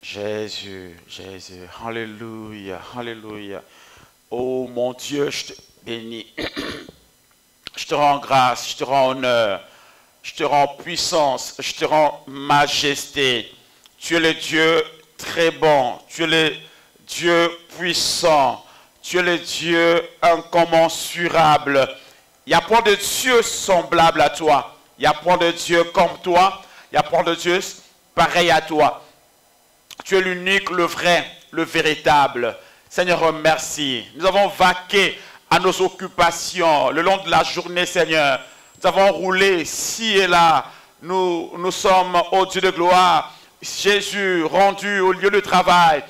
Jésus, Jésus, Alléluia, Alléluia. Oh mon Dieu, je te bénis. Je te rends grâce, je te rends honneur, je te rends puissance, je te rends majesté. Tu es le Dieu très bon, tu es le Dieu puissant, tu es le Dieu incommensurable. Il n'y a point de Dieu semblable à toi. Il n'y a point de Dieu comme toi. Il n'y a point de Dieu pareil à toi. Tu es l'unique, le vrai, le véritable. Seigneur, merci. Nous avons vaqué à nos occupations le long de la journée, Seigneur. Nous avons roulé ci et là. Nous sommes au Dieu de gloire. Jésus rendu au lieu de travail.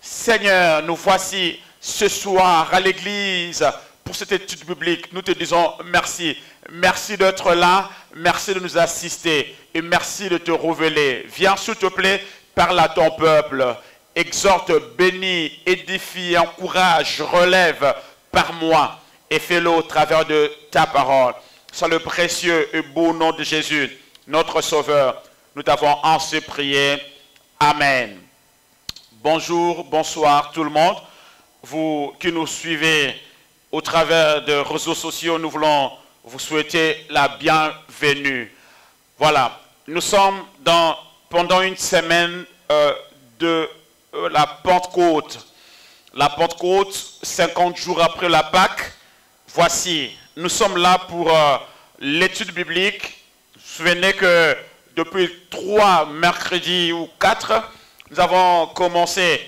Seigneur, nous voici ce soir à l'église pour cette étude biblique. Nous te disons merci. Merci d'être là. Merci de nous assister. Et merci de te révéler. Viens, s'il te plaît, parle à ton peuple. Exhorte, bénis, édifie, encourage, relève par moi. Et fais-le au travers de ta parole. Sur le précieux et beau nom de Jésus, notre Sauveur, nous t'avons ainsi prié. Amen. Bonjour, bonsoir tout le monde. Vous qui nous suivez au travers de réseaux sociaux, nous voulons vous souhaiter la bienvenue. Voilà, nous sommes pendant une semaine de la Pentecôte. La Pentecôte, 50 jours après la Pâque. Voici, nous sommes là pour l'étude biblique. Vous vous souvenez que depuis 3 mercredis ou 4, nous avons commencé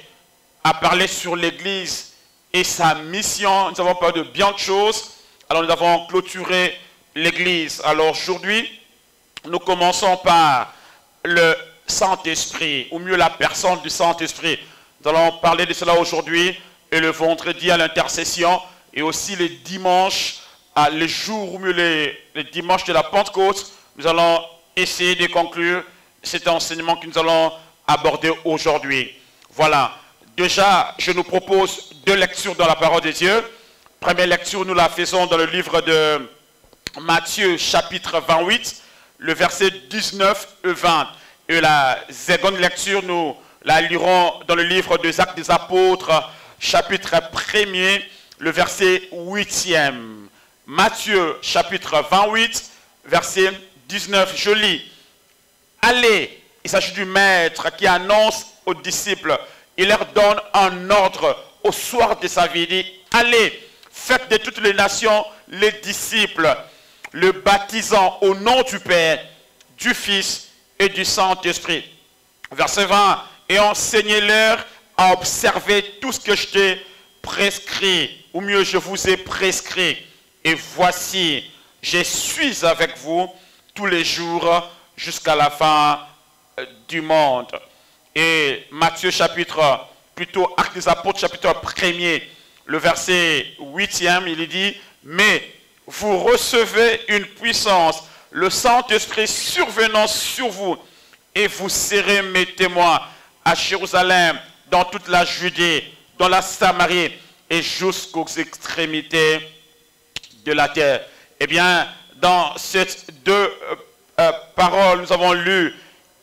à parler sur l'Église et sa mission. Nous avons parlé de bien de choses. Alors nous avons clôturé l'Église. Alors aujourd'hui, nous commençons par le Saint-Esprit, ou mieux la personne du Saint-Esprit. Nous allons parler de cela aujourd'hui et le vendredi à l'intercession et aussi les dimanches, les jours, ou mieux les dimanches de la Pentecôte. Nous allons essayer de conclure cet enseignement que nous allons aborder aujourd'hui. Voilà. Déjà, je nous propose 2 lectures dans la parole de Dieu. Première lecture, nous la faisons dans le livre de Matthieu, chapitre 28, le verset 19 et 20. Et la seconde lecture, nous la lirons dans le livre des Actes des Apôtres, chapitre 1er, le verset 8e. Matthieu, chapitre 28, verset 19. Je lis. Allez, il s'agit du maître qui annonce aux disciples. Il leur donne un ordre au soir de sa vie. Il dit, allez, faites de toutes les nations les disciples, le baptisant au nom du Père, du Fils et du Saint-Esprit. Verset 20. Et enseignez-leur à observer tout ce que je t'ai prescrit, ou mieux je vous ai prescrit. Et voici, je suis avec vous tous les jours jusqu'à la fin du monde. Et Matthieu chapitre, plutôt Actes des Apôtres chapitre 1er, le verset 8e, il dit, mais vous recevez une puissance, le Saint-Esprit survenant sur vous, et vous serez mes témoins à Jérusalem, dans toute la Judée, dans la Samarie, et jusqu'aux extrémités de la terre. Eh bien, dans ces 2 paroles, nous avons lu,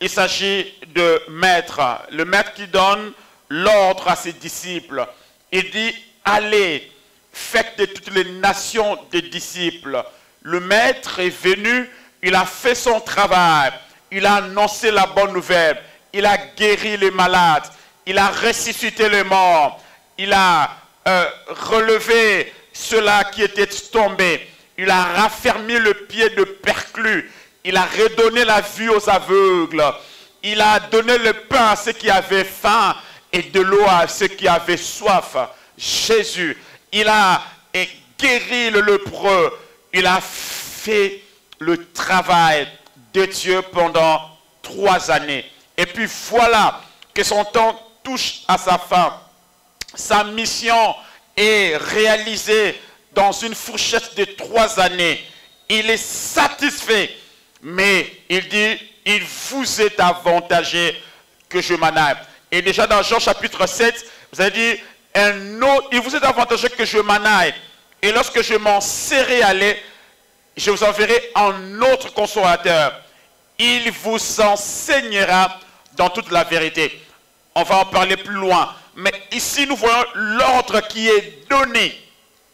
il s'agit de maître, le maître qui donne l'ordre à ses disciples. Il dit, allez, faites de toutes les nations des disciples. Le maître est venu, il a fait son travail, il a annoncé la bonne nouvelle, il a guéri les malades, il a ressuscité les morts, il a relevé ceux-là qui étaient tombés, il a raffermi le pied de perclus, il a redonné la vue aux aveugles, il a donné le pain à ceux qui avaient faim et de l'eau à ceux qui avaient soif. Jésus, il a guéri le lépreux, il a fait le travail de Dieu pendant 3 années. Et puis voilà que son temps touche à sa fin. Sa mission est réalisée dans une fourchette de 3 années. Il est satisfait, mais il dit, il vous est avantagé que je m'en aille. Et déjà dans Jean chapitre 7, vous avez dit, il vous est avantagé que je m'en aille. Et lorsque je m'en serai allé, je vous enverrai un autre consolateur. Il vous enseignera dans toute la vérité. On va en parler plus loin. Mais ici, nous voyons l'ordre qui est donné.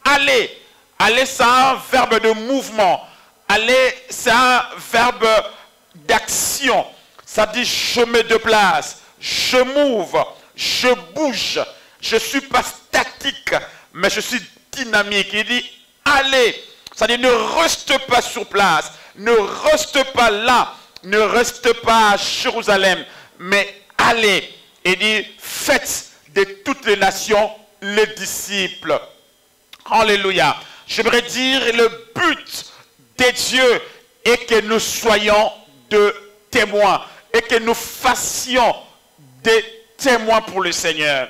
Allez. Aller, c'est un verbe de mouvement. Aller, c'est un verbe d'action. Ça dit je me déplace, je m'ouvre, je bouge. Je ne suis pas statique, mais je suis dynamique. Il dit allez. Ça dit ne reste pas sur place, ne reste pas là, ne reste pas à Jérusalem, mais allez. Il dit faites de toutes les nations les disciples. Alléluia. J'aimerais dire le but de Dieu est que nous soyons de témoins et que nous fassions des témoins pour le Seigneur.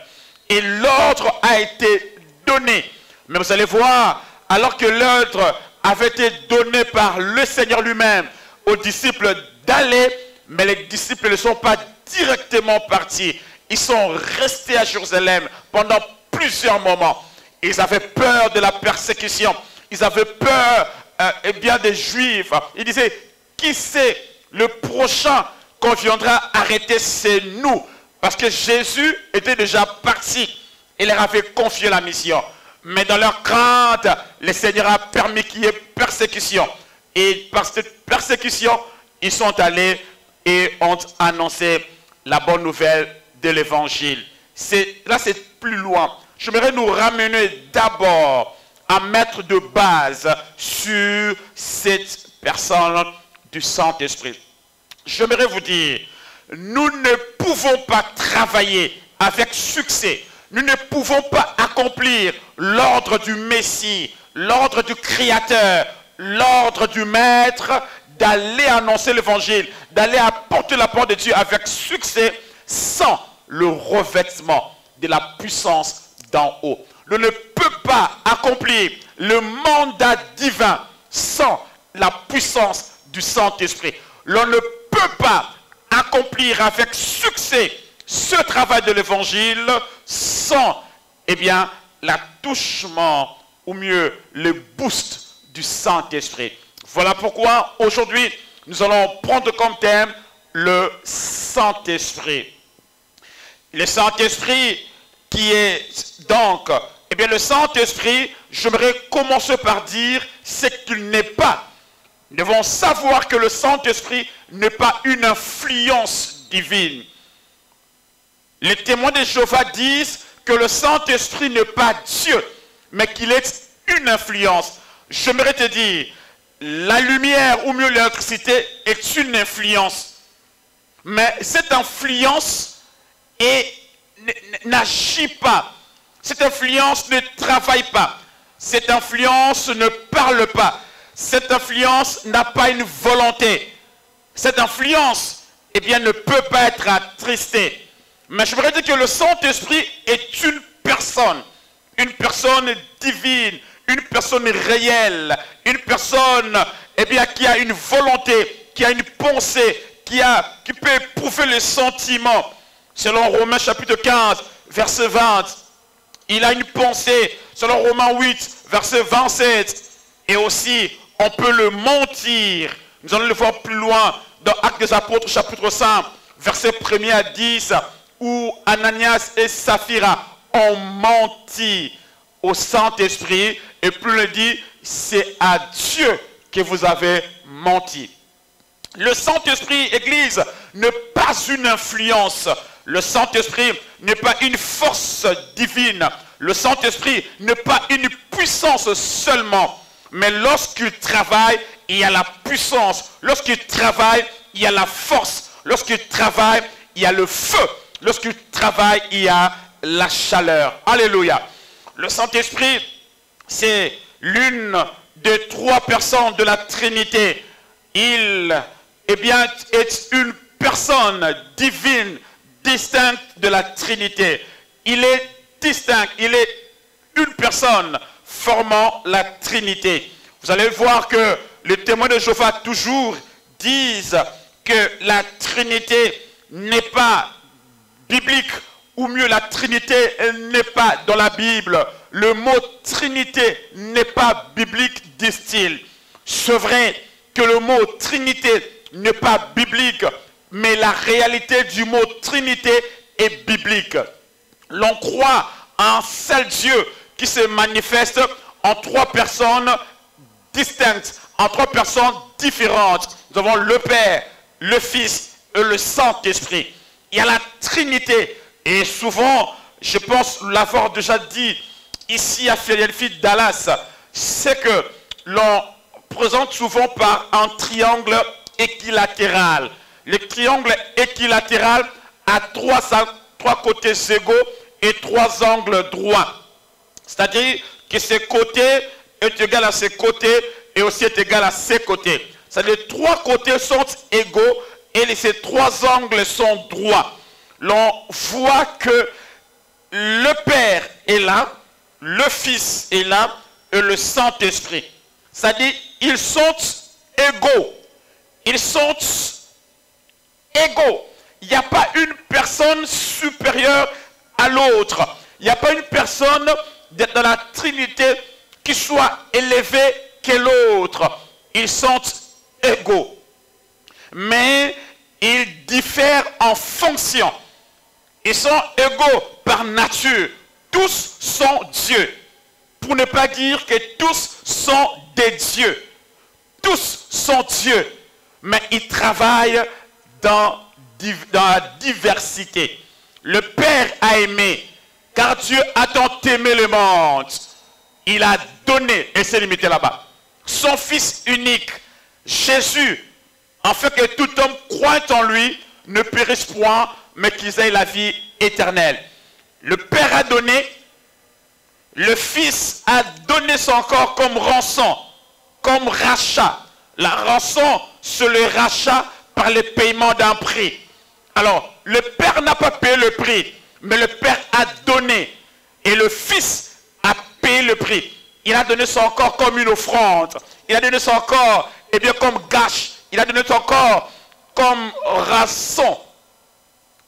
Et l'ordre a été donné. Mais vous allez voir, alors que l'ordre avait été donné par le Seigneur lui-même aux disciples d'aller, mais les disciples ne sont pas directement partis. Ils sont restés à Jérusalem pendant plusieurs moments. Ils avaient peur de la persécution. Ils avaient peur des Juifs. Ils disaient, qui c'est le prochain qu'on viendra arrêter, c'est nous. Parce que Jésus était déjà parti. Il leur avait confié la mission. Mais dans leur crainte, le Seigneur a permis qu'il y ait persécution. Et par cette persécution, ils sont allés et ont annoncé la bonne nouvelle de l'évangile. Là, c'est plus loin. J'aimerais nous ramener d'abord à mettre de base sur cette personne du Saint-Esprit. J'aimerais vous dire, nous ne pouvons pas travailler avec succès. Nous ne pouvons pas accomplir l'ordre du Messie, l'ordre du Créateur, l'ordre du Maître, d'aller annoncer l'évangile, d'aller apporter la parole de Dieu avec succès sans le revêtement de la puissance d'en haut. On ne peut pas accomplir le mandat divin sans la puissance du Saint-Esprit. L'on ne peut pas accomplir avec succès ce travail de l'évangile sans, l'attouchement, ou mieux, le boost du Saint-Esprit. Voilà pourquoi aujourd'hui, nous allons prendre comme thème le Saint-Esprit. Le Saint-Esprit qui est donc, le Saint-Esprit, j'aimerais commencer par dire ce qu'il n'est pas. Nous devons savoir que le Saint-Esprit n'est pas une influence divine. Les témoins de Jéhovah disent que le Saint-Esprit n'est pas Dieu, mais qu'il est une influence. J'aimerais te dire, la lumière ou mieux l'électricité est une influence. Mais cette influence n'agit pas. Cette influence ne travaille pas. Cette influence ne parle pas. Cette influence n'a pas une volonté. Cette influence, ne peut pas être attristée. Mais je voudrais dire que le Saint-Esprit est une personne divine, une personne réelle, une personne qui a une volonté, qui a une pensée, qui peut éprouver les sentiments. Selon Romains chapitre 15, verset 20, il a une pensée. Selon Romains 8, verset 27, et aussi on peut le mentir. Nous allons le voir plus loin dans Actes des Apôtres chapitre 5, verset 1er à 10, où Ananias et Saphira ont menti au Saint-Esprit, et puis le dit, c'est à Dieu que vous avez menti. Le Saint-Esprit, Église, n'est pas une influence. Le Saint-Esprit n'est pas une force divine. Le Saint-Esprit n'est pas une puissance seulement. Mais lorsqu'il travaille, il y a la puissance. Lorsqu'il travaille, il y a la force. Lorsqu'il travaille, il y a le feu. Lorsqu'il travaille, il y a la chaleur. Alléluia. Le Saint-Esprit, c'est l'une des trois personnes de la Trinité. Il est une personne divine distincte de la Trinité. Il est distinct, il est une personne formant la Trinité. Vous allez voir que les témoins de Jéhovah toujours disent que la Trinité n'est pas biblique, ou mieux la Trinité n'est pas dans la Bible. Le mot Trinité n'est pas biblique, disent-ils. C'est vrai que le mot Trinité n'est pas biblique, mais la réalité du mot Trinité est biblique. L'on croit en un seul Dieu qui se manifeste en trois personnes distinctes, en trois personnes différentes. Nous avons le Père, le Fils et le Saint-Esprit. Il y a la Trinité. Et souvent, je pense l'avoir déjà dit ici à Philadelphie, Dallas, c'est que l'on présente souvent par un triangle équilatéral. Le triangle équilatéral a trois côtés égaux et trois angles droits. C'est-à-dire que ces côtés est égal à ces côtés et aussi est égal à ces côtés. C'est-à-dire que les trois côtés sont égaux et ces trois angles sont droits. L'on voit que le Père est là, le Fils est là et le Saint-Esprit. C'est-à-dire ils sont égaux. Ils sont égaux. Il n'y a pas une personne supérieure à l'autre. Il n'y a pas une personne dans la Trinité qui soit élevée que l'autre. Ils sont égaux. Mais ils diffèrent en fonction. Ils sont égaux par nature. Tous sont Dieu. Pour ne pas dire que tous sont des dieux. Tous sont Dieu. Mais ils travaillent dans la diversité. Le Père a aimé, car Dieu a tant aimé le monde. Il a donné, et c'est limité là-bas, son Fils unique, Jésus, afin que tout homme croit en lui, ne périsse point, mais qu'ils aient la vie éternelle. Le Père a donné, le Fils a donné son corps comme rançon, comme rachat. La rançon, c'est le rachat par le paiement d'un prix. Alors, le Père n'a pas payé le prix, mais le Père a donné. Et le Fils a payé le prix. Il a donné son corps comme une offrande. Il a donné son corps, eh bien, comme gâche. Il a donné son corps comme rançon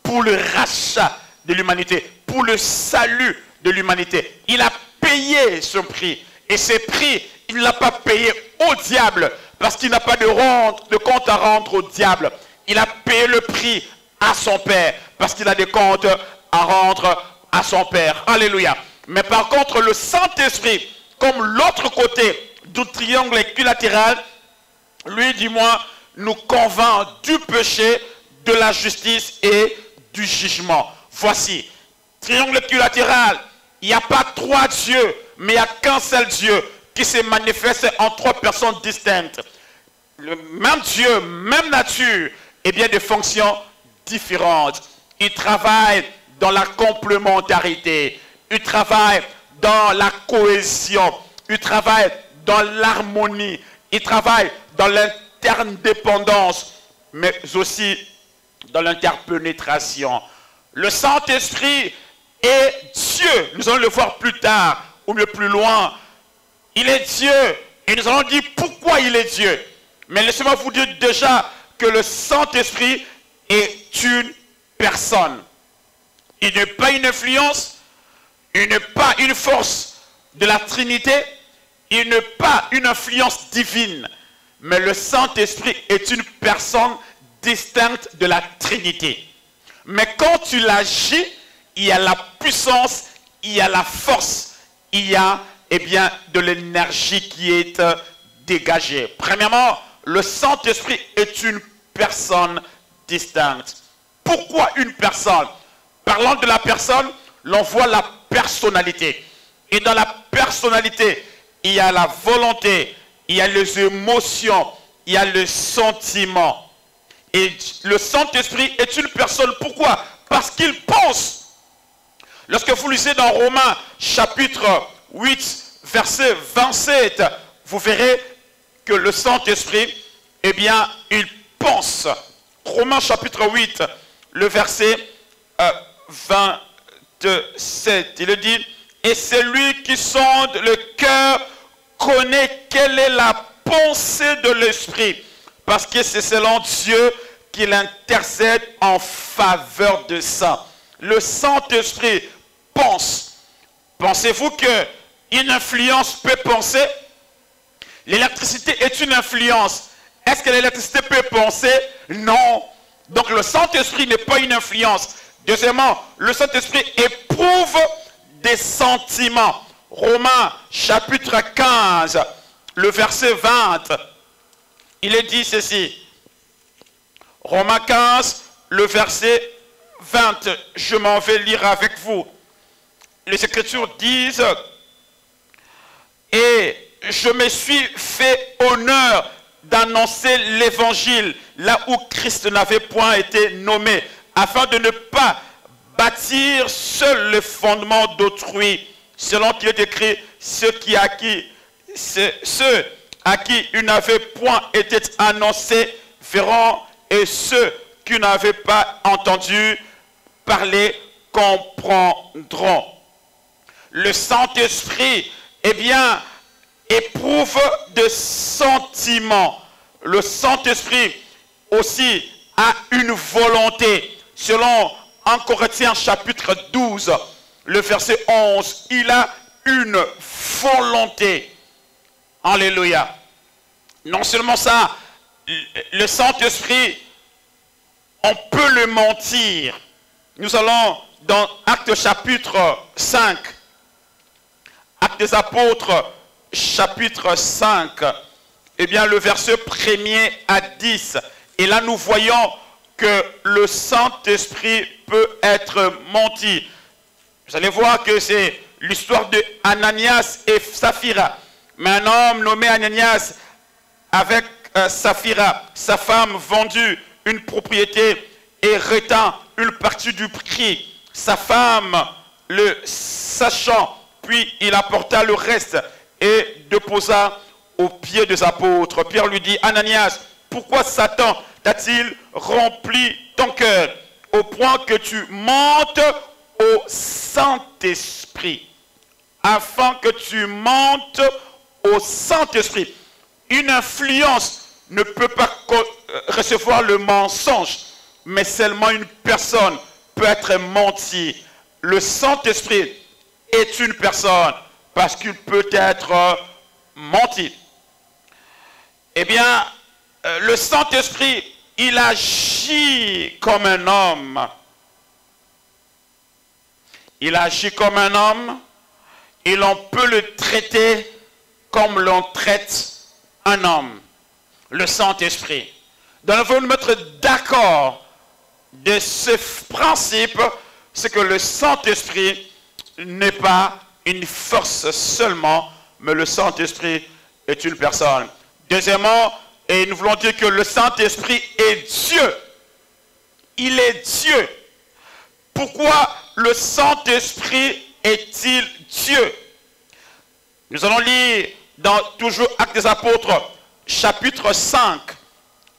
pour le rachat de l'humanité, pour le salut de l'humanité. Il a payé son prix. Et ce prix, il ne l'a pas payé au diable, parce qu'il n'a pas de compte à rendre au diable. Il a payé le prix à son Père, parce qu'il a des comptes à rendre à son Père. Alléluia. Mais par contre, le Saint-Esprit, comme l'autre côté du triangle équilatéral, lui, dis-moi, nous convainc du péché, de la justice et du jugement. Voici, triangle équilatéral, il n'y a pas trois dieux, mais il n'y a qu'un seul Dieu qui se manifeste en trois personnes distinctes. Le même Dieu, même nature, et bien des fonctions différentes. Il travaille dans la complémentarité, il travaille dans la cohésion, il travaille dans l'harmonie, il travaille dans l'interdépendance, mais aussi dans l'interpénétration. Le Saint-Esprit est Dieu. Nous allons le voir plus tard, ou mieux plus loin. Il est Dieu. Et nous allons dire pourquoi il est Dieu. Mais laissez-moi vous dire déjà que le Saint-Esprit est une personne. Il n'est pas une influence. Il n'est pas une force de la Trinité. Il n'est pas une influence divine. Mais le Saint-Esprit est une personne distincte de la Trinité. Mais quand tu l'agis, il y a la puissance, il y a la force, il y a eh bien, de l'énergie qui est dégagée. Premièrement, le Saint-Esprit est une personne distincte. Pourquoi une personne? Parlant de la personne, l'on voit la personnalité. Et dans la personnalité, il y a la volonté, il y a les émotions, il y a le sentiment. Et le Saint-Esprit est une personne. Pourquoi? Parce qu'il pense. Lorsque vous lisez dans Romains chapitre 8, verset 27, vous verrez que le Saint-Esprit, eh bien, il pense. Romains chapitre 8, le verset 27, il dit, et celui qui sonde le cœur connaît quelle est la pensée de l'Esprit, parce que c'est selon Dieu qu'il intercède en faveur de ça. Le Saint-Esprit pense. Pensez-vous qu'une influence peut penser? L'électricité est une influence. Est-ce que l'électricité peut penser? Non. Donc le Saint-Esprit n'est pas une influence. Deuxièmement, le Saint-Esprit éprouve des sentiments. Romains chapitre 15, le verset 20, il est dit ceci. Romains 15, le verset 20, je m'en vais lire avec vous. Les Écritures disent, et je me suis fait honneur d'annoncer l'évangile là où Christ n'avait point été nommé, afin de ne pas bâtir seul le fondement d'autrui, selon qu'il est écrit, ceux à qui il n'avait point été annoncé verront, et ceux qui n'avaient pas entendu parler comprendront. Le Saint-Esprit, eh bien, éprouve des sentiments. Le Saint-Esprit aussi a une volonté. Selon 1 Corinthiens chapitre 12, le verset 11, il a une volonté. Alléluia. Non seulement ça, le Saint-Esprit, on peut le mentir. Nous allons dans Actes chapitre 5. Actes des Apôtres chapitre 5. Eh bien, le verset 1er à 10. Et là, nous voyons que le Saint-Esprit peut être menti. Vous allez voir que c'est l'histoire de Ananias et Saphira. Mais un homme nommé Ananias, avec Saphira, sa femme, vendu une propriété et retint une partie du prix. Sa femme, le sachant, puis il apporta le reste et déposa aux pieds des apôtres. Pierre lui dit, Ananias, pourquoi Satan t'a-t-il rempli ton cœur au point que tu mentes au Saint-Esprit, afin que tu mentes au Saint-Esprit. Une influence ne peut pas recevoir le mensonge, mais seulement une personne peut être menti. Le Saint-Esprit est une personne parce qu'il peut être menti. Eh bien, le Saint-Esprit, il agit comme un homme. Il agit comme un homme et l'on peut le traiter comme l'on traite un homme. Le Saint-Esprit. Donc nous devons nous mettre d'accord de ce principe, c'est que le Saint-Esprit n'est pas une force seulement, mais le Saint-Esprit est une personne. Deuxièmement, et nous voulons dire que le Saint-Esprit est Dieu. Il est Dieu. Pourquoi le Saint-Esprit est-il Dieu? Nous allons lire dans toujours Actes des Apôtres, chapitre 5.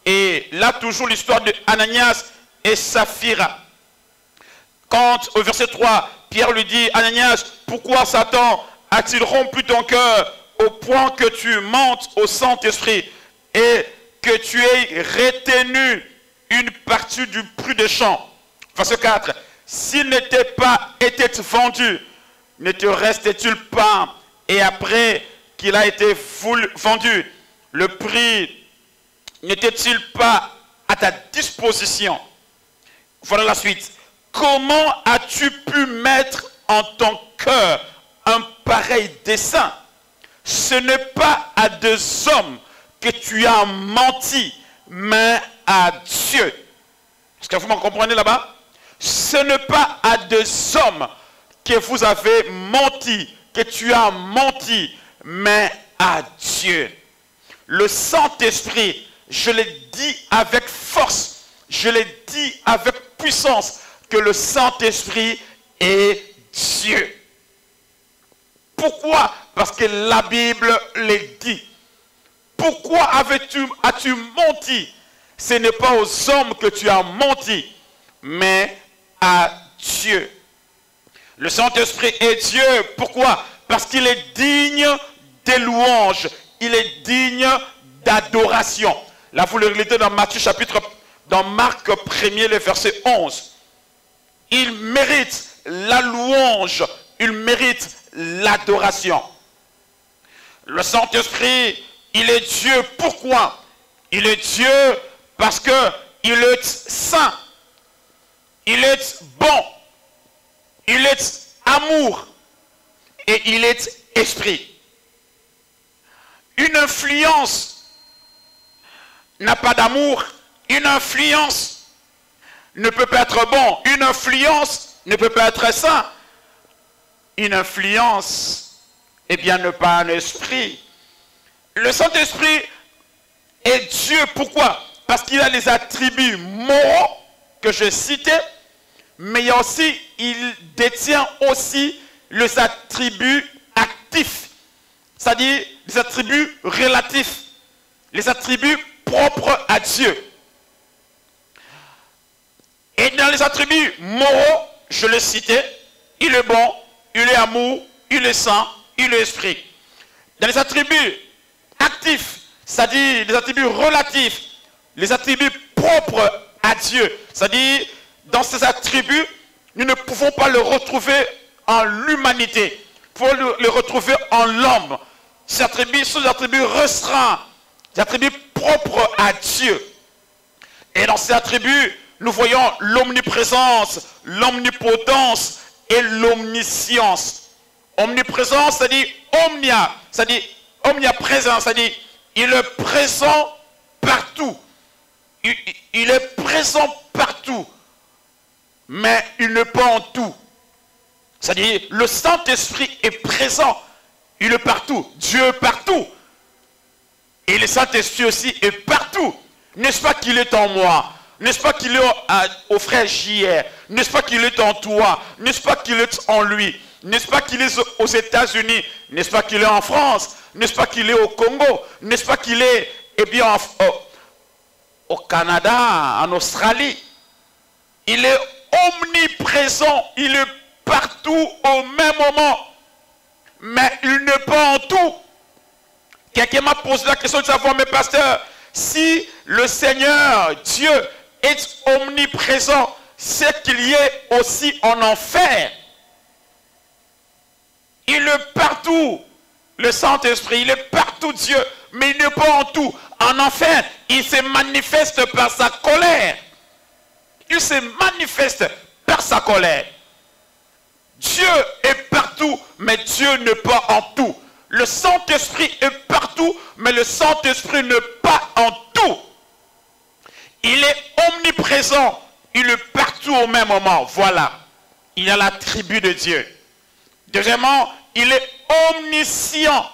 Et là, toujours l'histoire de Ananias et Saphira. Quand, au verset 3, Pierre lui dit, Ananias, pourquoi Satan a-t-il rompu ton cœur au point que tu montes au Saint-Esprit et que tu aies retenu une partie du prix des champs? Verset 4. S'il n'était pas été vendu, ne te restait-il pas? Et après qu'il a été vendu, le prix n'était-il pas à ta disposition? Voilà la suite. Comment as-tu pu mettre en ton cœur un pareil dessein? Ce n'est pas à deux hommes que tu as menti, mais à Dieu. Est-ce que vous m'en comprenez là-bas? Ce n'est pas à deux hommes que vous avez menti, que tu as menti, mais à Dieu. Le Saint-Esprit, je l'ai dit avec force, je l'ai dit avec puissance, que le Saint-Esprit est Dieu. Pourquoi? Parce que la Bible le dit. Pourquoi as-tu menti? Ce n'est pas aux hommes que tu as menti, mais à Dieu. Le Saint-Esprit est Dieu. Pourquoi? Parce qu'il est digne des louanges. Il est digne d'adoration. Là, vous le lisez dans Matthieu chapitre, dans Marc 1er, le verset 11. Il mérite la louange. Il mérite l'adoration. Le Saint-Esprit, il est Dieu. Pourquoi? Il est Dieu parce qu'il est saint. il est bon, il est amour et il est esprit. Une influence n'a pas d'amour, une influence ne peut pas être bon, une influence ne peut pas être sain. Une influence, eh bien, ne pas un esprit. Le Saint-Esprit est Dieu. Pourquoi? Parce qu'il a les attributs moraux que je citais, mais il détient aussi les attributs actifs, c'est-à-dire les attributs relatifs, les attributs propres à Dieu. Et dans les attributs moraux, je le citais, il est bon, il est amour, il est saint, il est esprit. Dans les attributs actifs, c'est-à-dire les attributs relatifs, les attributs propres à Dieu, c'est-à-dire dans ces attributs, nous ne pouvons pas le retrouver en l'humanité, il faut le retrouver en l'homme. Ces attributs sont des attributs restreints, des attributs propres à Dieu. Et dans ces attributs, nous voyons l'omniprésence, l'omnipotence et l'omniscience. Omniprésence, c'est-à-dire omnia, c'est-à-dire omniprésent, c'est-à-dire il est présent partout. Il est présent partout, mais il n'est pas en tout. C'est-à-dire le Saint-Esprit est présent, il est partout, Dieu est partout. Et le Saint-Esprit aussi est partout. N'est-ce pas qu'il est en moi? N'est-ce pas qu'il est au frère JR? N'est-ce pas qu'il est en toi? N'est-ce pas qu'il est en lui? N'est-ce pas qu'il est aux États-Unis? N'est-ce pas qu'il est en France? N'est-ce pas qu'il est au Congo? N'est-ce pas qu'il est, eh bien, au Canada, en Australie? Il est omniprésent, il est partout au même moment, mais il n'est pas en tout. Quelqu'un m'a posé la question de savoir, mais pasteur, si le Seigneur, Dieu, est omniprésent, c'est qu'il y est aussi en enfer. Il est partout, le Saint-Esprit, il est partout Dieu, mais il n'est pas en tout. En enfer, il se manifeste par sa colère. Il se manifeste par sa colère. Dieu est partout, mais Dieu n'est pas en tout. Le Saint-Esprit est partout, mais le Saint-Esprit n'est pas en tout. Il est omniprésent, il est partout au même moment. Voilà, il a l'attribut de Dieu. Deuxièmement, il est omniscient,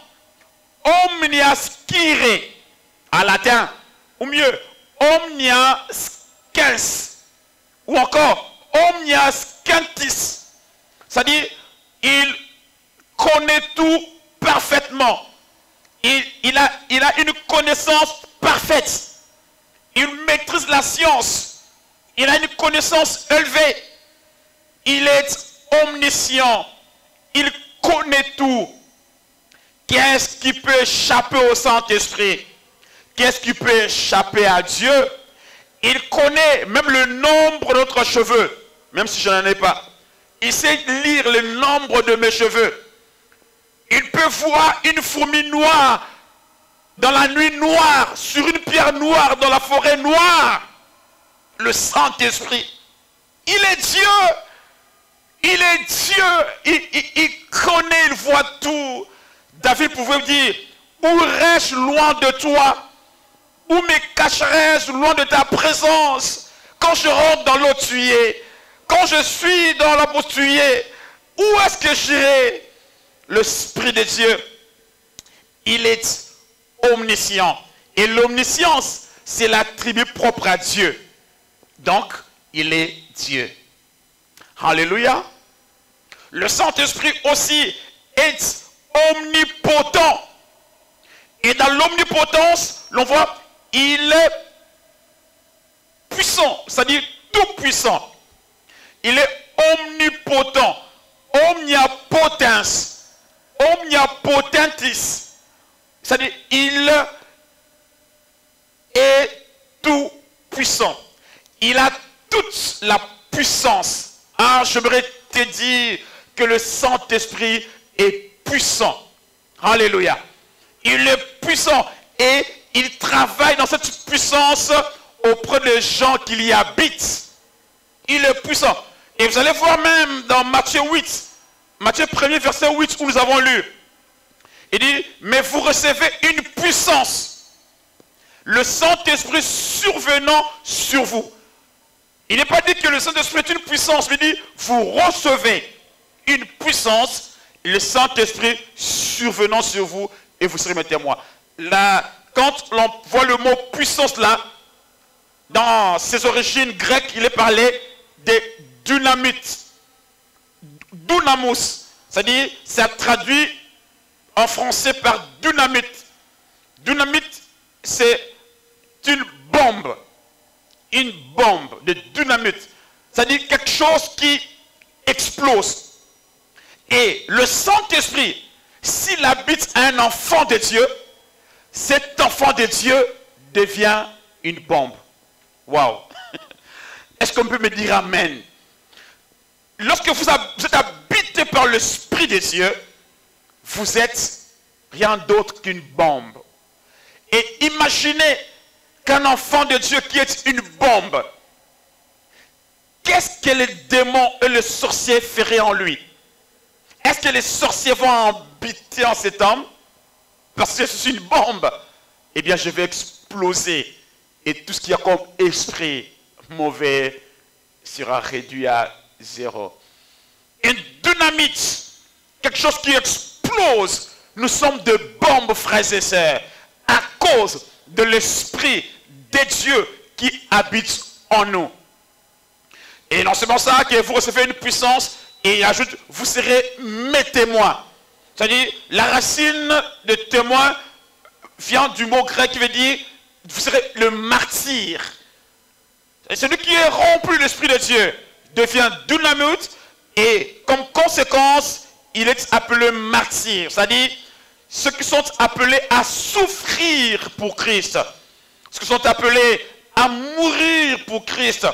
omniascire, en latin, ou mieux, omniascens, ou encore omniascentis. C'est-à-dire, il connaît tout parfaitement. Il a une connaissance parfaite. Il maîtrise la science. Il a une connaissance élevée. Il est omniscient. Il connaît tout. Qu'est-ce qui peut échapper au Saint-Esprit? Qu'est-ce qui peut échapper à Dieu? Il connaît même le nombre de notre cheveux, même si je n'en ai pas. Il sait lire le nombre de mes cheveux. Il peut voir une fourmi noire dans la nuit noire, sur une pierre noire, dans la forêt noire. Le Saint-Esprit, il est Dieu. Il est Dieu. Il connaît, il voit tout. David pouvait dire, où irais-je loin de toi? Où me cacherais-je loin de ta présence? Quand je rentre dans l'eau, tu y es. Quand je suis dans la boue, tu y es. Où est-ce que j'irai? L'Esprit de Dieu, il est omniscient. Et l'omniscience, c'est l'attribut propre à Dieu. Donc, il est Dieu. Alléluia. Le Saint-Esprit aussi est omnipotent. Et dans l'omnipotence, l'on voit, il est puissant, c'est-à-dire tout puissant. Il est omnipotent, omnipotens, omnipotentis. C'est-à-dire, il est tout puissant. Il a toute la puissance. Ah, j'aimerais te dire que le Saint-Esprit est puissant. Alléluia. Il est puissant et il travaille dans cette puissance auprès des gens qui y habitent. Il est puissant. Et vous allez voir même dans Matthieu 8, Matthieu 1er verset 8 où nous avons lu. Il dit, mais vous recevez une puissance, le Saint-Esprit survenant sur vous. Il n'est pas dit que le Saint-Esprit est une puissance, mais il dit, vous recevez une puissance, le Saint-Esprit survenant sur vous, et vous serez mes témoins. Là, quand l'on voit le mot puissance là, dans ses origines grecques, il est parlé de dynamite. Dynamos, c'est-à-dire, ça traduit en français par dynamite. Dynamite, c'est une bombe de dynamite. C'est-à-dire quelque chose qui explose. Et le Saint-Esprit, s'il habite un enfant de Dieu, cet enfant de Dieu devient une bombe. Waouh! Est-ce qu'on peut me dire amen? Lorsque vous êtes habité par l'Esprit de Dieu, vous êtes rien d'autre qu'une bombe. Et imaginez qu'un enfant de Dieu qui est une bombe, qu'est-ce que les démons et les sorciers feraient en lui? Est-ce que les sorciers vont habiter en cet homme? Parce que je suis une bombe. Eh bien, je vais exploser. Et tout ce qui a comme esprit mauvais sera réduit à zéro. Une dynamite, quelque chose qui explose. Nous sommes de bombes, frères et sœurs, à cause de l'Esprit de Dieu qui habite en nous. Et non seulement ça, que vous recevez une puissance, et il ajoute, vous serez mes témoins. C'est-à-dire, la racine de témoin vient du mot grec qui veut dire, vous serez le martyr. Et celui qui est rempli de l'Esprit de Dieu devient dynamite, et comme conséquence, il est appelé martyr. C'est-à-dire, ceux qui sont appelés à souffrir pour Christ, ceux qui sont appelés à mourir pour Christ.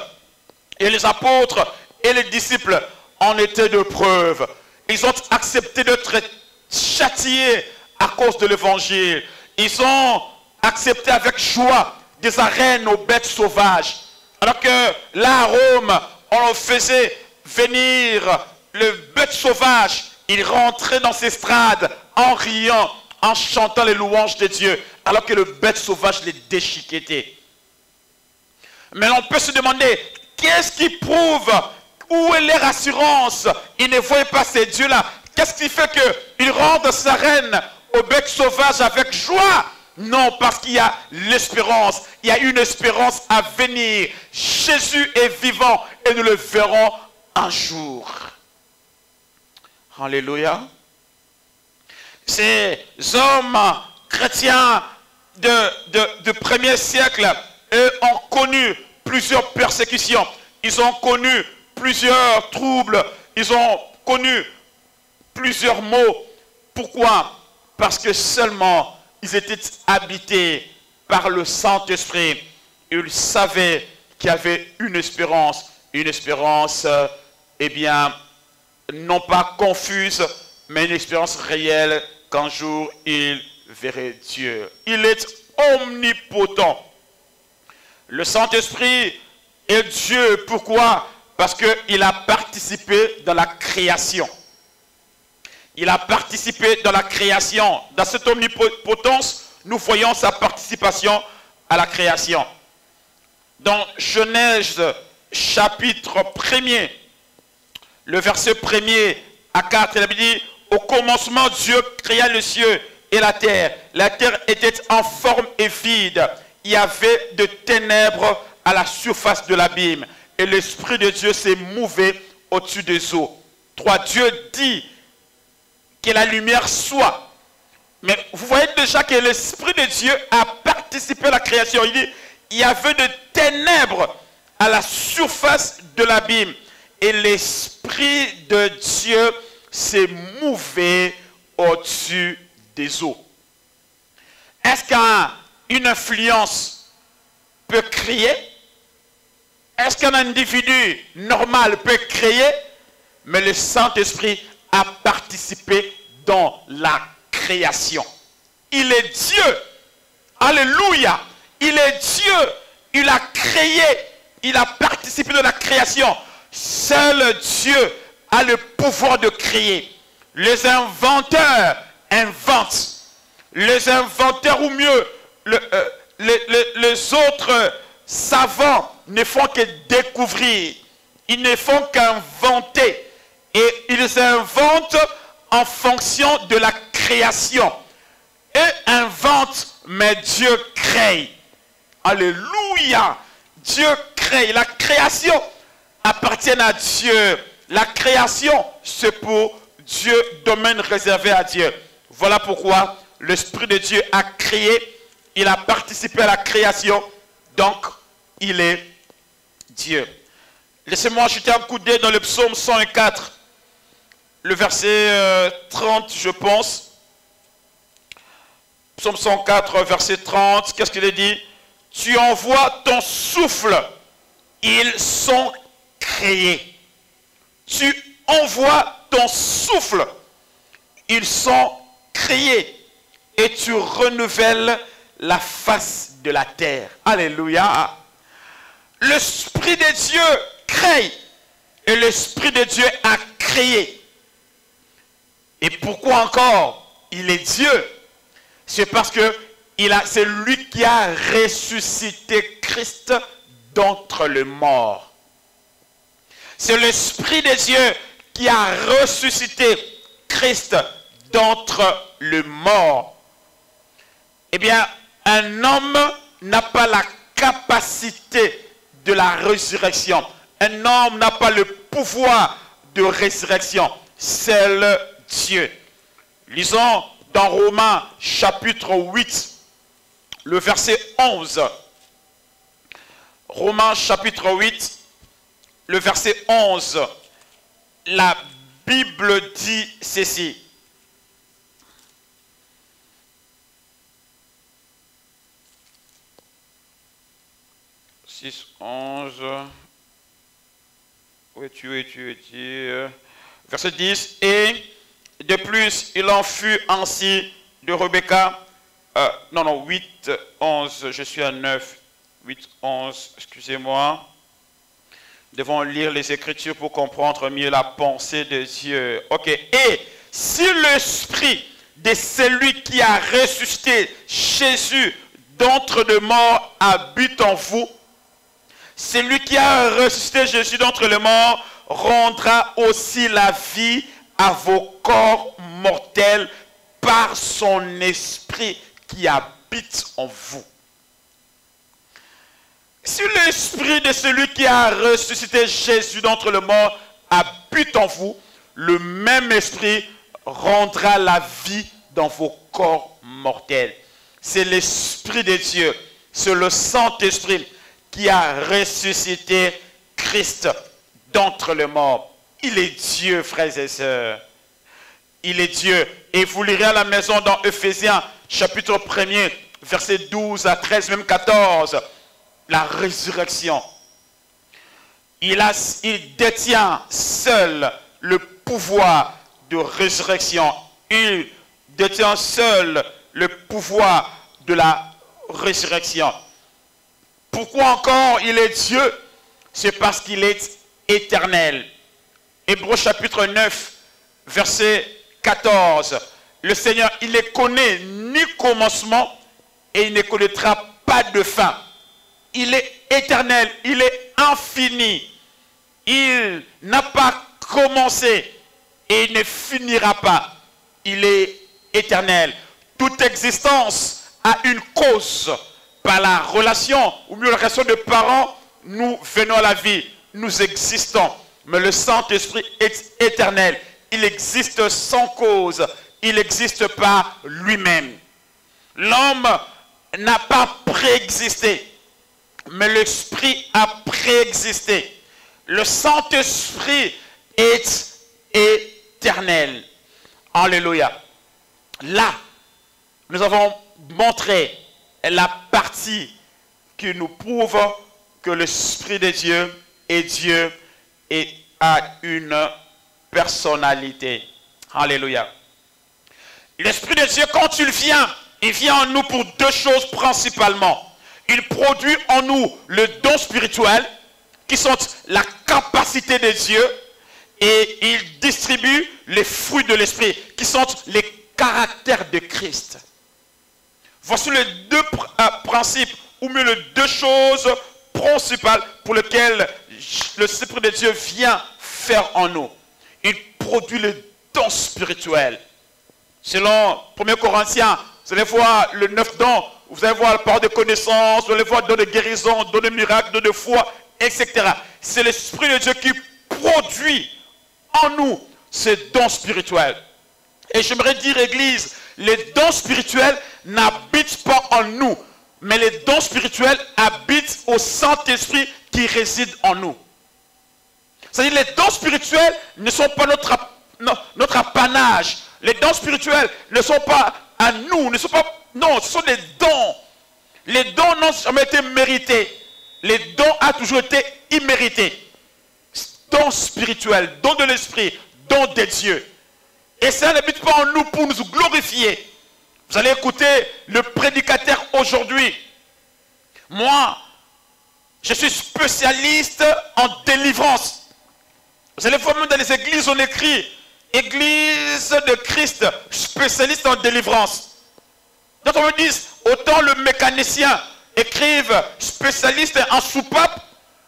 Et les apôtres et les disciples en étaient de preuve. Ils ont accepté d'être châtiés à cause de l'évangile. Ils ont accepté avec joie des arènes aux bêtes sauvages. Alors que là à Rome, on faisait venir le bête sauvage. Il rentrait dans ses estrades en riant, en chantant les louanges de Dieu, alors que le bête sauvage les déchiquetait. Mais on peut se demander, qu'est-ce qui prouve, où est leur assurance? Ils ne voyaient pas ces dieux-là. Qu'est-ce qui fait qu'ils rendent sa reine au bec sauvage avec joie? Non, parce qu'il y a l'espérance. Il y a une espérance à venir. Jésus est vivant et nous le verrons un jour. Alléluia. Ces hommes chrétiens de premier siècle, eux, ont connu plusieurs persécutions. Ils ont connu plusieurs troubles. Ils ont connu plusieurs maux. Pourquoi? Parce que seulement ils étaient habités par le Saint-Esprit. Ils savaient qu'il y avait une espérance, eh bien, non pas confuse, mais une espérance réelle qu'un jour ils verraient Dieu. Il est omnipotent. Le Saint-Esprit est Dieu. Pourquoi? Parce qu'il a participé dans la création. Il a participé dans la création. Dans cette omnipotence, nous voyons sa participation à la création. Dans Genèse chapitre 1er, le verset 1er à 4, il a dit, au commencement, Dieu créa le ciel et la terre. La terre était en forme et vide. Il y avait de ténèbres à la surface de l'abîme. Et l'Esprit de Dieu s'est mouvé au-dessus des eaux. 3. Dieu dit que la lumière soit. Mais vous voyez déjà que l'Esprit de Dieu a participé à la création. Il dit, il y avait de ténèbres à la surface de l'abîme. Et l'Esprit de Dieu s'est mouvé au-dessus des eaux. Est-ce qu'une influence peut créer? Est-ce qu'un individu normal peut créer? Mais le Saint-Esprit a participé dans la création. Il est Dieu. Alléluia. Il est Dieu. Il a créé. il a participé de la création. Seul Dieu a le pouvoir de créer. Les inventeurs inventent. Les inventeurs, ou mieux, les autres savants ne font que découvrir. Ils ne font qu'inventer. Et ils inventent en fonction de la création. Eux inventent, mais Dieu crée. Alléluia. Dieu crée. La création appartient à Dieu. La création, c'est pour Dieu, domaine réservé à Dieu. Voilà pourquoi l'Esprit de Dieu a créé. Il a participé à la création. Donc, il est Dieu. Laissez-moi jeter un coup d'œil dans le psaume 104. Le verset 30, je pense. Psaume 104, verset 30. Qu'est-ce qu'il est dit? Tu envoies ton souffle. Ils sont créés. Tu envoies ton souffle. Ils sont créés. Et tu renouvelles la face de la terre. Alléluia. L'Esprit de Dieu crée. Et l'Esprit de Dieu a créé. Et pourquoi encore il est Dieu? C'est parce que c'est lui qui a ressuscité Christ d'entre les morts. C'est l'Esprit de Dieu qui a ressuscité Christ d'entre les morts. Eh bien, un homme n'a pas la capacité de la résurrection. Un homme n'a pas le pouvoir de résurrection. Seul Dieu. Lisons dans Romains chapitre 8, le verset 11. Romains chapitre 8, le verset 11. La Bible dit ceci. « 6, 11... Où es-tu? Verset 10. Et de plus, il en fut ainsi de Rebecca. 8, 11. Je suis à 9. 8, 11. Excusez-moi. Nous devons lire les Écritures pour comprendre mieux la pensée de Dieu. Ok. Et si l'esprit de celui qui a ressuscité Jésus d'entre les morts habite en vous, celui qui a ressuscité Jésus d'entre les morts rendra aussi la vie à vos corps mortels par son esprit qui habite en vous. Si l'esprit de celui qui a ressuscité Jésus d'entre les morts habite en vous, le même esprit rendra la vie dans vos corps mortels. C'est l'Esprit de Dieu, c'est le Saint-Esprit qui a ressuscité Christ d'entre les morts. Il est Dieu, frères et sœurs. Il est Dieu. Et vous lirez à la maison dans Ephésiens, chapitre 1er, versets 12 à 13, même 14. La résurrection. Il détient seul le pouvoir de résurrection. Il détient seul le pouvoir de la résurrection. Pourquoi encore il est Dieu? C'est parce qu'il est éternel. Hébreux chapitre 9, verset 14. Le Seigneur, il ne connaît ni commencement et il ne connaîtra pas de fin. Il est éternel, il est infini. Il n'a pas commencé et il ne finira pas. Il est éternel. Toute existence a une cause. Par la relation, ou mieux la relation de parents, nous venons à la vie, nous existons. Mais le Saint-Esprit est éternel. Il existe sans cause. Il n'existe pas lui-même. L'homme n'a pas préexisté. Mais l'Esprit a préexisté. Le Saint-Esprit est éternel. Alléluia. Là, nous avons montré la partie qui nous prouve que l'Esprit de Dieu est Dieu et a une personnalité. Alléluia. L'Esprit de Dieu, quand il vient en nous pour deux choses principalement. Il produit en nous le don spirituel qui sont la capacité de Dieu, et il distribue les fruits de l'esprit, qui sont les caractères de Christ. Voici les deux principes, ou mieux les deux choses principales pour lesquelles l'Esprit de Dieu vient faire en nous. Il produit les dons spirituels. Selon 1 Corinthiens, vous allez voir le 9 dons, vous allez voir la parole de connaissance, vous allez voir dons de guérison, dons de miracles, dons de foi, etc. C'est l'Esprit de Dieu qui produit en nous ces dons spirituels. Et j'aimerais dire, Église, les dons spirituels n'habitent pas en nous, mais les dons spirituels habitent au Saint-Esprit qui réside en nous. C'est-à-dire les dons spirituels ne sont pas notre apanage. Les dons spirituels ne sont pas à nous, ne sont pas, non, ce sont des dons. Les dons n'ont jamais été mérités. Les dons ont toujours été immérités. Dons spirituels, dons de l'esprit, dons de Dieu. Et ça n'habite pas en nous pour nous glorifier. Vous allez écouter le prédicateur aujourd'hui. Moi, je suis spécialiste en délivrance. Vous allez voir même dans les églises, on écrit Église de Christ, spécialiste en délivrance. Donc on me dit, autant le mécanicien écrive spécialiste en soupape,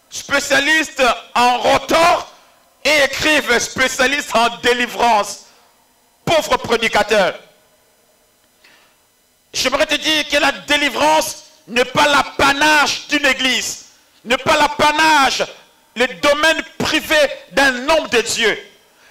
spécialiste en rotor, et écrive spécialiste en délivrance. Pauvre prédicateur. J'aimerais te dire que la délivrance n'est pas l'apanage d'une église, n'est pas l'apanage, le domaine privé d'un homme de Dieu.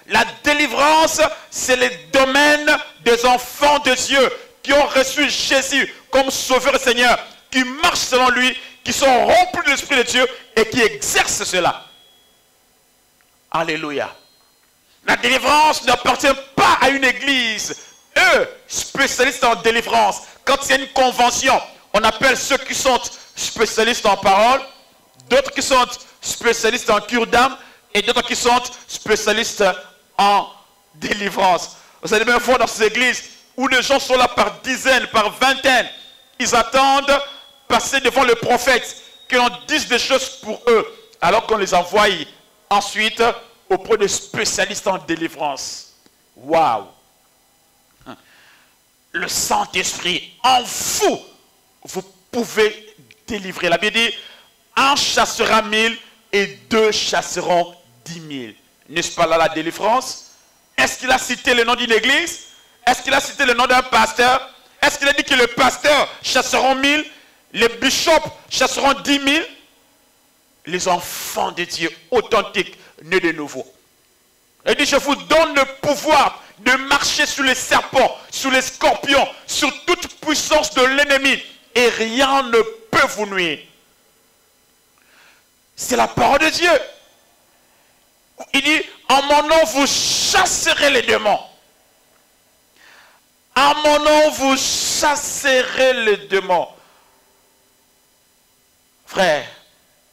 La délivrance, c'est le domaine des enfants de Dieu qui ont reçu Jésus comme Sauveur et Seigneur, qui marchent selon lui, qui sont remplis de l'Esprit de Dieu et qui exercent cela. Alléluia. La délivrance n'appartient pas à une église. Eux, spécialistes en délivrance, quand il y a une convention, on appelle ceux qui sont spécialistes en parole, d'autres qui sont spécialistes en cure d'âme, et d'autres qui sont spécialistes en délivrance. Vous allez même voir dans ces églises où les gens sont là par dizaines, par vingtaines. Ils attendent passer devant le prophète, qu'on dise des choses pour eux, alors qu'on les envoie ensuite auprès des spécialistes en délivrance. Waouh! Le Saint-Esprit en vous, vous pouvez délivrer. La Bible dit, un chassera 1000 et 2 chasseront 10 000. N'est-ce pas là la délivrance? Est-ce qu'il a cité le nom d'une église? Est-ce qu'il a cité le nom d'un pasteur? Est-ce qu'il a dit que le pasteur chasseront 1000, les bishops chasseront 10 000? Les enfants de Dieu authentiques, nés de nouveau. Il dit, je vous donne le pouvoir de marcher sur les serpents, sur les scorpions, sur toute puissance de l'ennemi, et rien ne peut vous nuire. C'est la parole de Dieu. Il dit, en mon nom vous chasserez les démons. En mon nom vous chasserez les démons. Frère,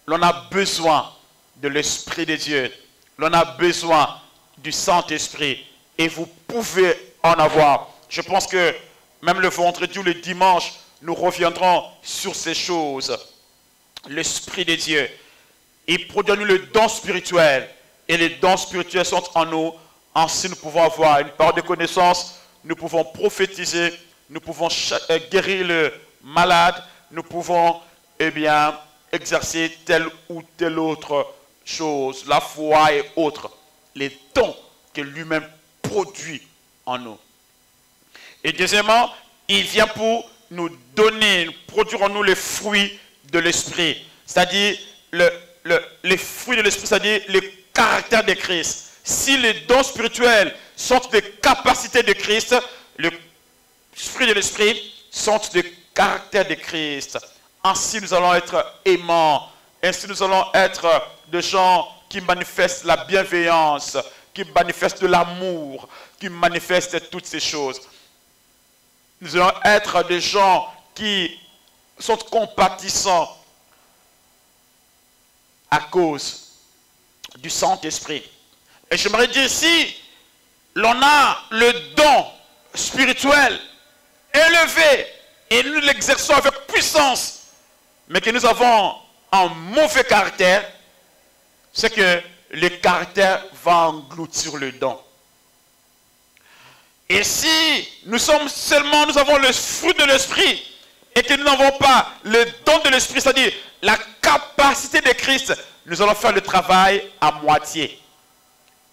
l'on a besoin de l'Esprit de Dieu. L'on a besoin du Saint-Esprit. Et vous pouvez en avoir. Je pense que même le vendredi ou le dimanche, nous reviendrons sur ces choses. L'Esprit de Dieu, il produit nous le don spirituel. Et les dons spirituels sont en nous. Ainsi, nous pouvons avoir une parole de connaissance. Nous pouvons prophétiser. Nous pouvons guérir le malade. Nous pouvons, eh bien, exercer telle ou telle autre chose. La foi et autres. Les dons que lui-même produit en nous. Et deuxièmement, il vient pour nous donner, produire en nous les fruits de l'esprit. C'est-à-dire les fruits de l'esprit, c'est-à-dire les caractères de Christ. Si les dons spirituels sont des capacités de Christ, les fruits de l'esprit sont des caractères de Christ. Ainsi nous allons être aimants. Ainsi nous allons être des gens qui manifestent la bienveillance, qui manifestent de l'amour, qui manifestent toutes ces choses. Nous allons être des gens qui sont compatissants à cause du Saint-Esprit. Et j'aimerais dire, si l'on a le don spirituel élevé et nous l'exerçons avec puissance, mais que nous avons un mauvais caractère, c'est que le caractère va engloutir le don. Et si nous avons le fruit de l'esprit et que nous n'avons pas le don de l'esprit, c'est-à-dire la capacité de Christ, nous allons faire le travail à moitié.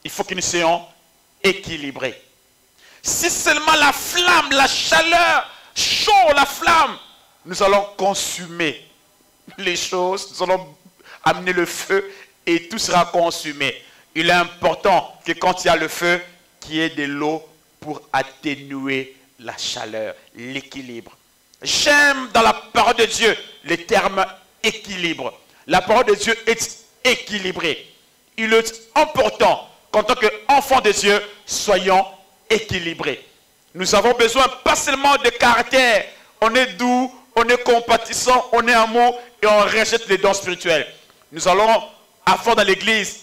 Il faut que nous soyons équilibrés. Si seulement la flamme, la chaleur, chaud, la flamme, nous allons consumer les choses, nous allons amener le feu et tout sera consumé. Il est important que quand il y a le feu, qu'il y ait de l'eau pour atténuer la chaleur, l'équilibre. J'aime dans la parole de Dieu le terme équilibre. La parole de Dieu est équilibrée. Il est important qu'en tant qu'enfants de Dieu, soyons équilibrés. Nous avons besoin pas seulement de caractère. On est doux, on est compatissant, on est amour et on rejette les dons spirituels. Nous allons avoir dans l'église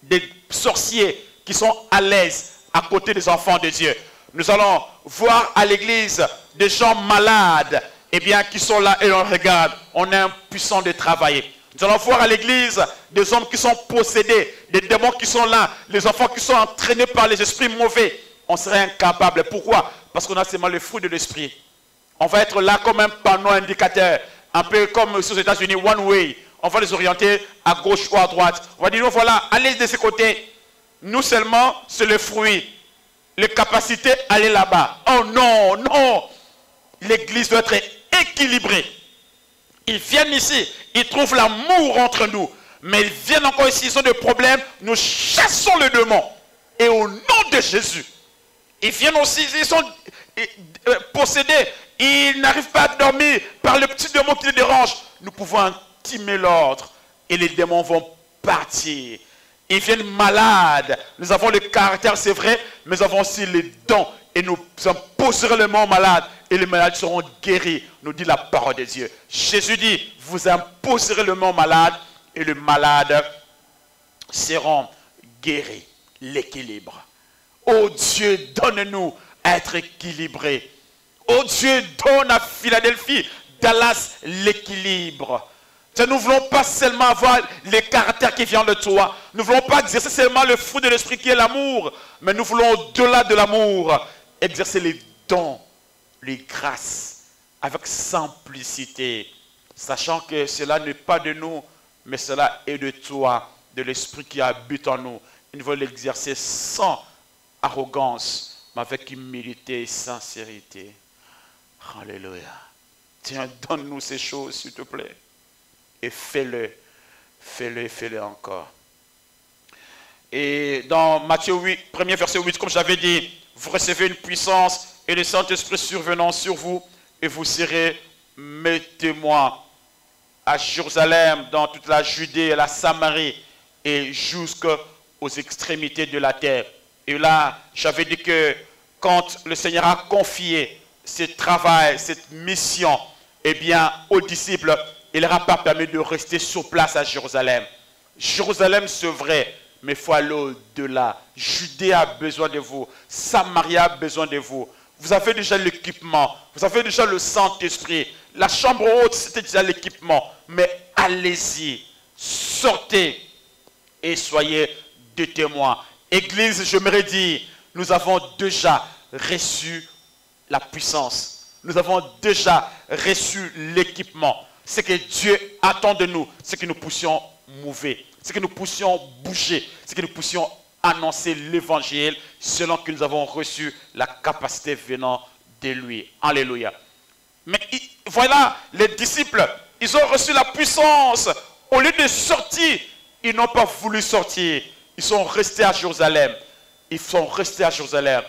des sorciers qui sont à l'aise à côté des enfants de Dieu. Nous allons voir à l'église des gens malades, eh bien, qui sont là et on regarde. On est impuissant de travailler. Nous allons voir à l'église des hommes qui sont possédés, des démons qui sont là, les enfants qui sont entraînés par les esprits mauvais. On serait incapable. Pourquoi? Parce qu'on a seulement le fruit de l'esprit. On va être là comme un panneau indicateur, un peu comme aux États-Unis, one way. On va les orienter à gauche ou à droite. On va dire, voilà, allez de ce côté. Nous seulement, c'est le fruit. Les capacités, allez là-bas. Oh non, non. L'église doit être équilibrée. Ils viennent ici, ils trouvent l'amour entre nous. Mais ils viennent encore ici, ils ont des problèmes. Nous chassons le démon. Et au nom de Jésus, ils viennent aussi, ils sont possédés. Ils n'arrivent pas à dormir par le petit démon qui les dérange. Nous pouvons intimer l'ordre et les démons vont partir. Ils viennent malades. Nous avons le caractère, c'est vrai, mais nous avons aussi les dons. Et nous imposerons les mains aux malades et les malades seront guéris, nous dit la parole de Dieu. Jésus dit, vous imposerez les mains aux malades et les malades seront guéris. L'équilibre. Oh Dieu, donne-nous à être équilibrés. Oh Dieu, donne à Philadelphie, Dallas, l'équilibre. Nous ne voulons pas seulement avoir les caractères qui viennent de toi. Nous ne voulons pas exercer seulement le fruit de l'esprit qui est l'amour. Mais nous voulons au-delà de l'amour, exercer les dons, les grâces, avec simplicité. Sachant que cela n'est pas de nous, mais cela est de toi, de l'esprit qui habite en nous. Nous voulons l'exercer sans arrogance, mais avec humilité et sincérité. Alléluia. Tiens, donne-nous ces choses, s'il te plaît. Et fais-le, fais-le, fais-le encore. Et dans Matthieu 8, premier verset 8, comme j'avais dit, vous recevez une puissance et le Saint-Esprit survenant sur vous, et vous serez mes témoins à Jérusalem, dans toute la Judée et la Samarie, et jusqu'aux extrémités de la terre. Et là, j'avais dit que quand le Seigneur a confié ce travail, cette mission, eh bien, aux disciples, il ne leur a pas permis de rester sur place à Jérusalem. Jérusalem, c'est vrai, mais il faut aller au-delà. Judée a besoin de vous. Samarie a besoin de vous. Vous avez déjà l'équipement. Vous avez déjà le Saint-Esprit. La chambre haute, c'était déjà l'équipement. Mais allez-y, sortez et soyez des témoins. Église, je me redis, nous avons déjà reçu la puissance. Nous avons déjà reçu l'équipement. Ce que Dieu attend de nous, c'est que nous puissions mouver, c'est que nous puissions bouger, c'est que nous puissions annoncer l'évangile selon que nous avons reçu la capacité venant de lui. Alléluia. Mais voilà, les disciples, ils ont reçu la puissance. Au lieu de sortir, ils n'ont pas voulu sortir. Ils sont restés à Jérusalem. Ils sont restés à Jérusalem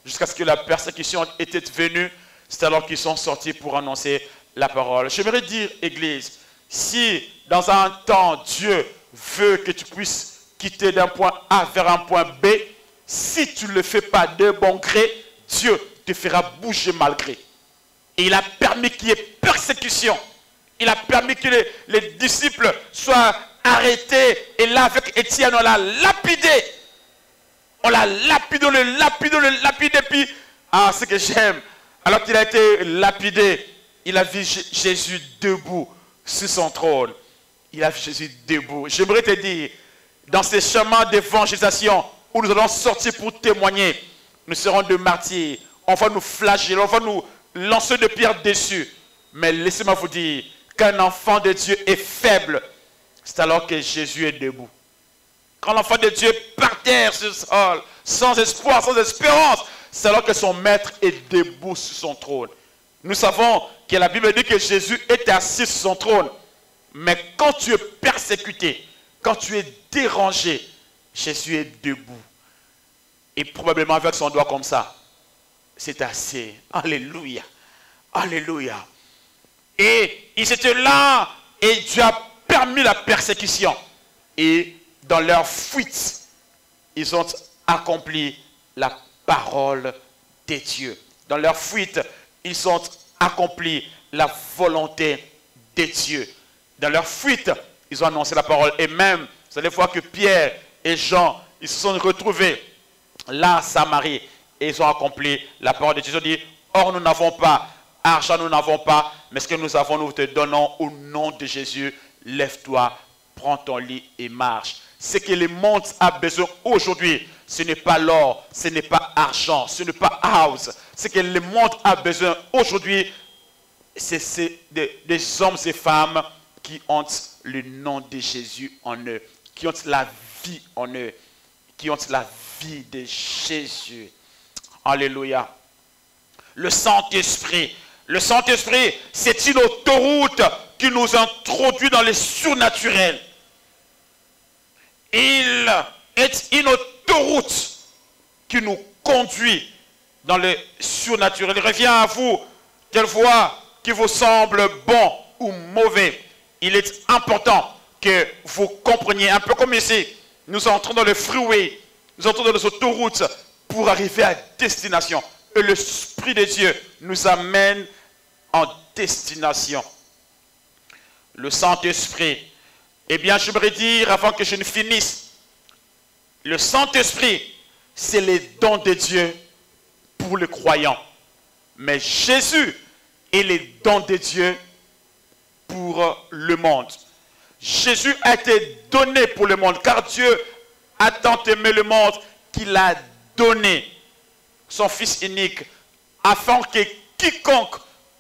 jusqu'à ce que la persécution était venue. C'est alors qu'ils sont sortis pour annoncer la parole. J'aimerais dire, Église, si dans un temps Dieu veut que tu puisses quitter d'un point A vers un point B, si tu ne le fais pas de bon gré, Dieu te fera bouger malgré. Et il a permis qu'il y ait persécution. Il a permis que les disciples soient arrêtés. Et là, avec Étienne, on l'a lapidé. On l'a lapidé, on l'a lapidé. Puis, ce que j'aime, alors qu'il a été lapidé, il a vu Jésus debout sur son trône. Il a vu Jésus debout. J'aimerais te dire, dans ces chemins d'évangélisation où nous allons sortir pour témoigner. Nous serons de martyrs. On va nous flageller, on va nous lancer de pierres dessus. Mais laissez-moi vous dire qu'un enfant de Dieu est faible. C'est alors que Jésus est debout. Quand l'enfant de Dieu est par terre sur le sol, sans espoir, sans espérance, c'est alors que son maître est debout sur son trône. Nous savons que la Bible dit que Jésus est assis sur son trône. Mais quand tu es persécuté, quand tu es dérangé, Jésus est debout. Et probablement avec son doigt comme ça. C'est assez. Alléluia. Alléluia. Et ils étaient là et Dieu a permis la persécution. Et dans leur fuite, ils ont accompli la parole de Dieu. Dans leur fuite, ils ont accompli la volonté de Dieu. Dans leur fuite, ils ont annoncé la parole. Et même, vous allez voir que Pierre et Jean, ils se sont retrouvés là à Samarie. Et ils ont accompli la parole de Dieu. Ils ont dit, or nous n'avons pas, argent nous n'avons pas, mais ce que nous avons, nous te donnons au nom de Jésus. Lève-toi, prends ton lit et marche. Ce que le monde a besoin aujourd'hui, ce n'est pas l'or, ce n'est pas argent, ce n'est pas house. Ce que le monde a besoin aujourd'hui, c'est des hommes et femmes qui ont le nom de Jésus en eux, qui ont la vie en eux, qui ont la vie de Jésus. Alléluia. Le Saint-Esprit. Le Saint-Esprit, c'est une autoroute qui nous introduit dans les surnaturels. Il est une autoroute qui nous conduit dans le surnaturel. Il revient à vous, quelle voie qui vous semble bon ou mauvais. Il est important que vous compreniez, un peu comme ici, nous entrons dans le freeway, nous entrons dans les autoroutes pour arriver à destination. Et l'Esprit de Dieu nous amène en destination. Le Saint-Esprit, eh bien, j'aimerais dire, avant que je ne finisse, le Saint-Esprit, c'est les dons de Dieu pour les croyants. Mais Jésus est les dons de Dieu pour le monde. Jésus a été donné pour le monde, car Dieu a tant aimé le monde qu'il a donné son Fils unique, afin que quiconque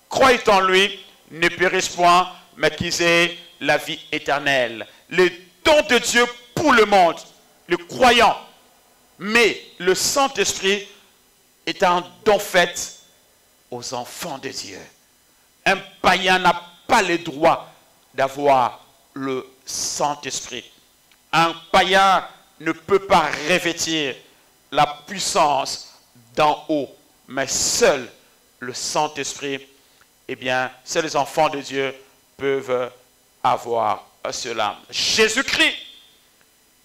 croit en lui ne périsse point, mais qu'ils aient la vie éternelle. Le don de Dieu pour le monde, le croyant. Mais le Saint-Esprit est un don fait aux enfants de Dieu. Un païen n'a pas le droit d'avoir le Saint-Esprit. Un païen ne peut pas revêtir la puissance d'en haut, mais seul le Saint-Esprit, eh bien, seuls les enfants de Dieu peuvent avoir cela. Jésus-Christ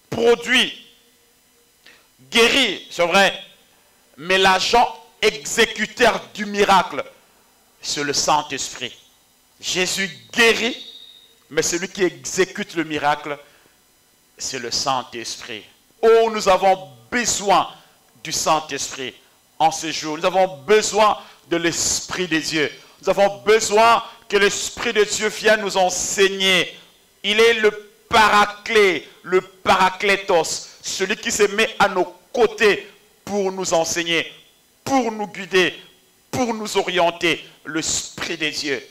produit, guérit, c'est vrai, mais l'agent exécuteur du miracle, c'est le Saint-Esprit. Jésus guérit, mais celui qui exécute le miracle, c'est le Saint-Esprit. Oh, nous avons besoin du Saint-Esprit en ce jour. Nous avons besoin de l'Esprit de Dieu. Nous avons besoin que l'Esprit de Dieu vienne nous enseigner. Il est le paraclet, le paraclétos, celui qui se met à nos côtés pour nous enseigner, pour nous guider, pour nous orienter, l'Esprit de Dieu.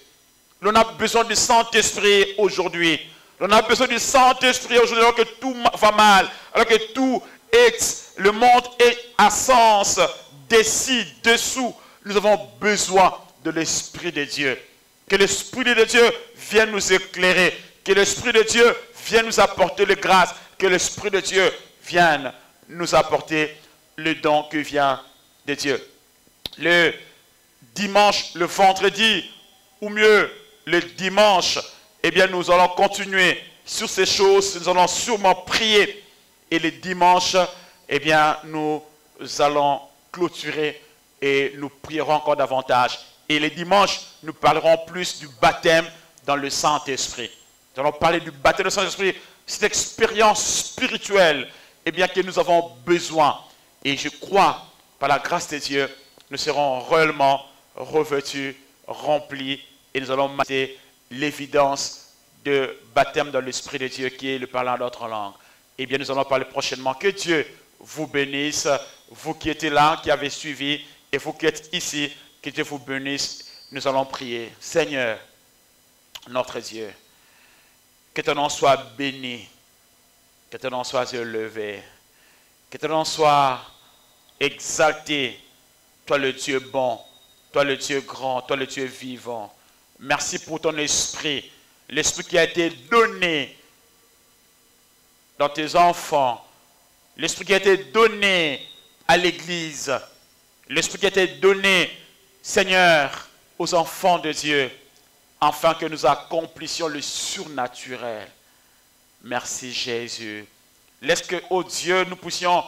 On a besoin du Saint-Esprit aujourd'hui. On a besoin du Saint-Esprit aujourd'hui alors que tout va mal, alors que tout est, le monde est à sens, dessus, dessous. Nous avons besoin de l'Esprit de Dieu. Que l'Esprit de Dieu vienne nous éclairer. Que l'Esprit de Dieu vienne nous apporter les grâces. Que l'Esprit de Dieu vienne nous apporter le don qui vient de Dieu. Le dimanche, le vendredi, ou mieux, le dimanche, eh bien, nous allons continuer sur ces choses. Nous allons sûrement prier. Et le dimanche, eh bien, nous allons clôturer et nous prierons encore davantage. Et les dimanches, nous parlerons plus du baptême dans le Saint-Esprit. Nous allons parler du baptême dans le Saint-Esprit, cette expérience spirituelle, eh bien, que nous avons besoin. Et je crois, par la grâce de Dieu, nous serons réellement revêtus, remplis, et nous allons marquer l'évidence de baptême dans l'Esprit de Dieu, qui est le parlant d'autres langues. Eh bien, nous allons parler prochainement. Que Dieu vous bénisse, vous qui étiez là, qui avez suivi, et vous qui êtes ici, que Dieu vous bénisse. Nous allons prier. Seigneur, notre Dieu, que ton nom soit béni, que ton nom soit élevé, que ton nom soit exalté, toi le Dieu bon, toi le Dieu grand, toi le Dieu vivant. Merci pour ton esprit, l'esprit qui a été donné dans tes enfants, l'esprit qui a été donné à l'Église, l'esprit qui a été donné, Seigneur, aux enfants de Dieu, afin que nous accomplissions le surnaturel. Merci Jésus. Laisse que, oh Dieu, nous puissions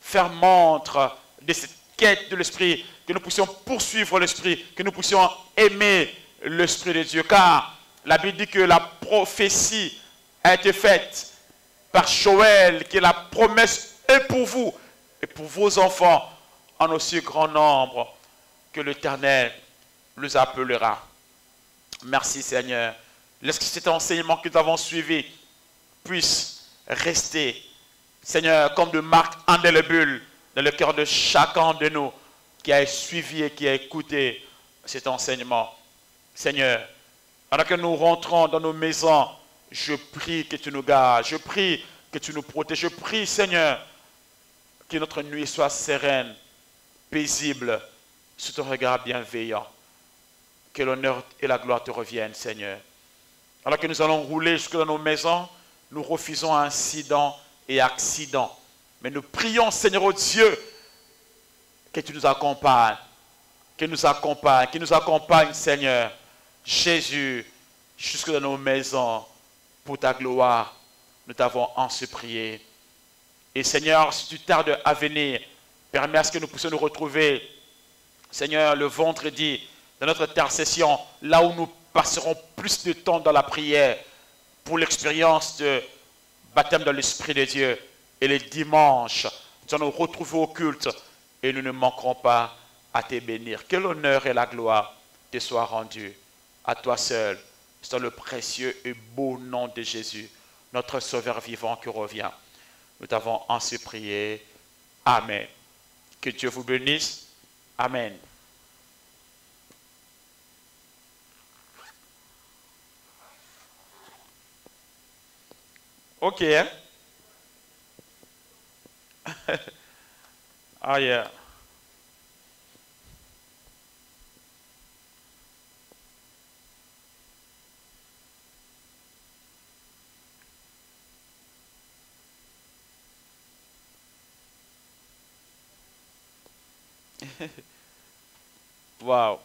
faire montre de cette quête de l'Esprit, que nous puissions poursuivre l'Esprit, que nous puissions aimer l'Esprit de Dieu. Car la Bible dit que la prophétie a été faite par Joël, que la promesse est pour vous et pour vos enfants en aussi grand nombre que l'Éternel les appellera. Merci Seigneur. Laisse que cet enseignement que nous avons suivi puisse rester, Seigneur, comme de marque indélébile dans le cœur de chacun de nous qui a suivi et qui a écouté cet enseignement. Seigneur, alors que nous rentrons dans nos maisons, je prie que tu nous gardes, je prie que tu nous protèges, je prie, Seigneur, que notre nuit soit sereine, paisible, sous ton regard bienveillant. Que l'honneur et la gloire te reviennent, Seigneur. Alors que nous allons rouler jusque dans nos maisons, nous refusons incidents et accidents. Mais nous prions, Seigneur, oh Dieu, que tu nous accompagnes, que nous accompagne, Seigneur, Jésus, jusque dans nos maisons, pour ta gloire. Nous t'avons ainsi prié. Et Seigneur, si tu tardes à venir, permets à ce que nous puissions nous retrouver, Seigneur, le vendredi, dans notre intercession, là où nous passerons plus de temps dans la prière, pour l'expérience de baptême dans l'Esprit de Dieu. Et les dimanches, nous allons nous retrouver au culte et nous ne manquerons pas à te bénir. Que l'honneur et la gloire te soient rendus à toi seul, dans le précieux et beau nom de Jésus, notre Sauveur vivant qui revient. Nous t'avons ainsi prié. Amen. Que Dieu vous bénisse. Amen. Ok, hein? Ah, yeah. Wow.